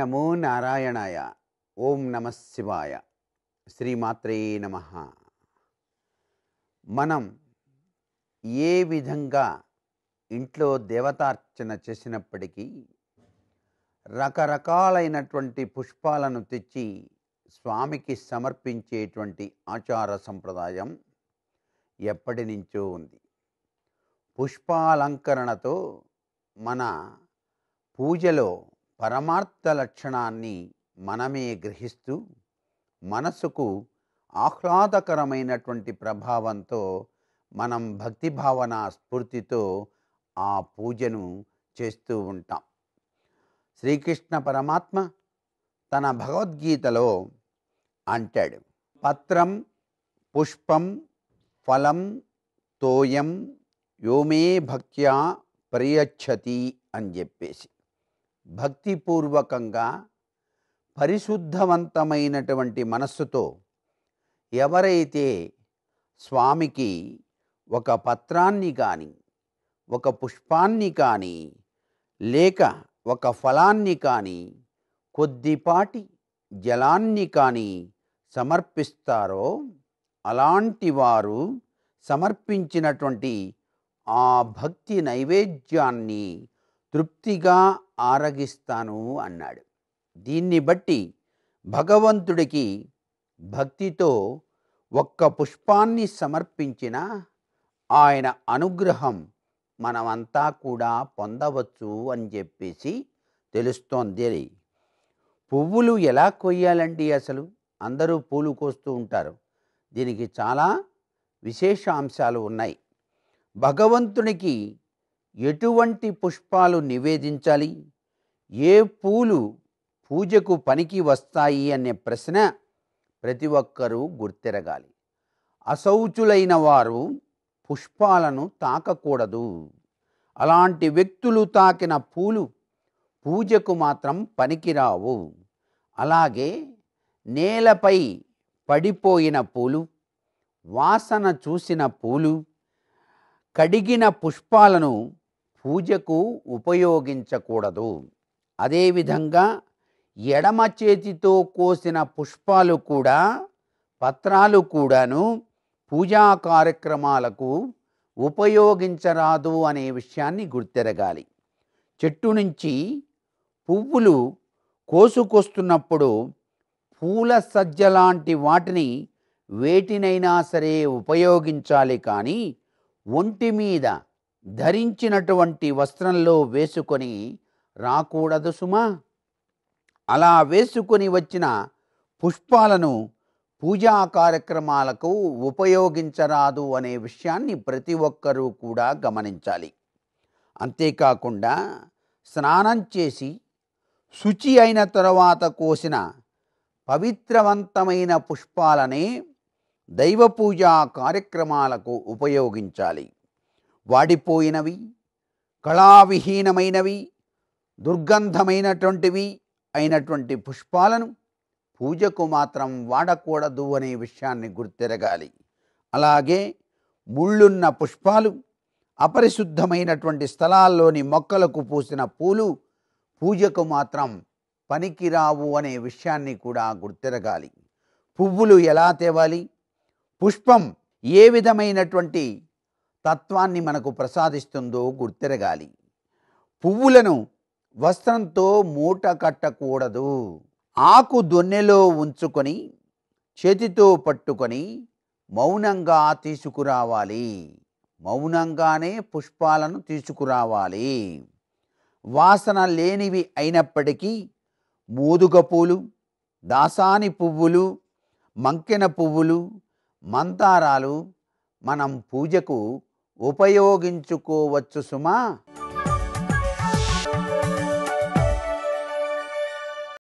నమో నారాయణాయ. ఓం నమః శివాయ. శ్రీమాత్రే నమః. మనం ఏ విధంగా ఇంట్లో దేవతార్చన చేసినప్పటికీ రకరకాలైనటువంటి పుష్పాలను తెచ్చి స్వామికి సమర్పించేటువంటి ఆచార సంప్రదాయం ఎప్పటి నుంచో ఉంది. పుష్పాలంకరణతో మన పూజలో పరమార్థ లక్షణాన్ని మనమే గ్రహిస్తూ మనసుకు ఆహ్లాదకరమైనటువంటి ప్రభావంతో మనం భక్తి భావన స్ఫూర్తితో ఆ పూజను చేస్తూ ఉంటాం. శ్రీకృష్ణ పరమాత్మ తన భగవద్గీతలో అంటాడు, పత్రం పుష్పం ఫలం తోయం యోమే భక్త్యా ప్రయచ్చతి అని చెప్పేసి. భక్తిపూర్వకంగా పరిశుద్ధవంతమైనటువంటి మనస్సుతో ఎవరైతే స్వామికి ఒక పత్రాన్ని కానీ ఒక పుష్పాన్ని కానీ లేక ఒక ఫలాన్ని కానీ కొద్దిపాటి జలాన్ని కానీ సమర్పిస్తారో అలాంటి వారు సమర్పించినటువంటి ఆ భక్తి నైవేద్యాన్ని తృప్తిగా ఆరగిస్తాను అన్నాడు. దీన్ని బట్టి భగవంతుడికి భక్తితో ఒక్క పుష్పాన్ని సమర్పించిన ఆయన అనుగ్రహం మనమంతా కూడా పొందవచ్చు అని చెప్పేసి తెలుస్తోంది. పువ్వులు ఎలా కొయ్యాలండి? అసలు అందరూ పూలు కోస్తూ ఉంటారు. దీనికి చాలా విశేషాంశాలు ఉన్నాయి. భగవంతునికి ఎటువంటి పుష్పాలు నివేదించాలి, ఏ పూలు పూజకు పనికి వస్తాయి అనే ప్రశ్న ప్రతి ఒక్కరూ గుర్తెరగాలి. అశౌచులైన వారు పుష్పాలను తాకకూడదు. అలాంటి వ్యక్తులు తాకిన పూలు పూజకు మాత్రం పనికిరావు. అలాగే నేలపై పడిపోయిన పూలు, వాసన చూసిన పూలు, కడిగిన పుష్పాలను పూజకు ఉపయోగించకూడదు. అదేవిధంగా ఎడమ చేతితో కోసిన పుష్పాలు కూడా పత్రాలు కూడాను పూజా కార్యక్రమాలకు ఉపయోగించరాదు అనే విషయాన్ని గుర్తెరగాలి. చెట్టు నుంచి పువ్వులు కోసుకొస్తున్నప్పుడు పూల సజ్జ లాంటి వాటిని వేటినైనా సరే ఉపయోగించాలి, కానీ ఒంటి మీద ధరించినటువంటి వస్త్రంలో వేసుకొని రాకూడదు సుమా. అలా వేసుకొని వచ్చిన పుష్పాలను పూజా కార్యక్రమాలకు ఉపయోగించరాదు అనే విషయాన్ని ప్రతి ఒక్కరూ కూడా గమనించాలి. అంతేకాకుండా స్నానం చేసి శుచి అయిన తరువాత కోసిన పవిత్రవంతమైన పుష్పాలనే దైవ పూజా కార్యక్రమాలకు ఉపయోగించాలి. వాడిపోయినవి, కళావిహీనమైనవి, దుర్గంధమైనటువంటివి అయినటువంటి పుష్పాలను పూజకు మాత్రం వాడకూడదు అనే విషయాన్ని గుర్తెరగాలి. అలాగే ముళ్ళున్న పుష్పాలు, అపరిశుద్ధమైనటువంటి స్థలాల్లోని మొక్కలకు పూసిన పూలు పూజకు మాత్రం పనికిరావు అనే విషయాన్ని కూడా గుర్తెరగాలి. పువ్వులు ఎలా తేవాలి, పుష్పం ఏ విధమైనటువంటి తత్వాన్ని మనకు ప్రసాదిస్తుందో గుర్తెరగాలి. పువ్వులను వస్త్రంతో మూట కట్టకూడదు. ఆకు దొన్నెలో ఉంచుకొని చేతితో పట్టుకొని మౌనంగా తీసుకురావాలి. మౌనంగానే పుష్పాలను తీసుకురావాలి. వాసన లేనివి అయినప్పటికీ మోదుగ పూలు, దాసాని పువ్వులు, మంకెన పువ్వులు, మందారాలు మనం పూజకు ఉపయోగించుకోవచ్చు సుమా.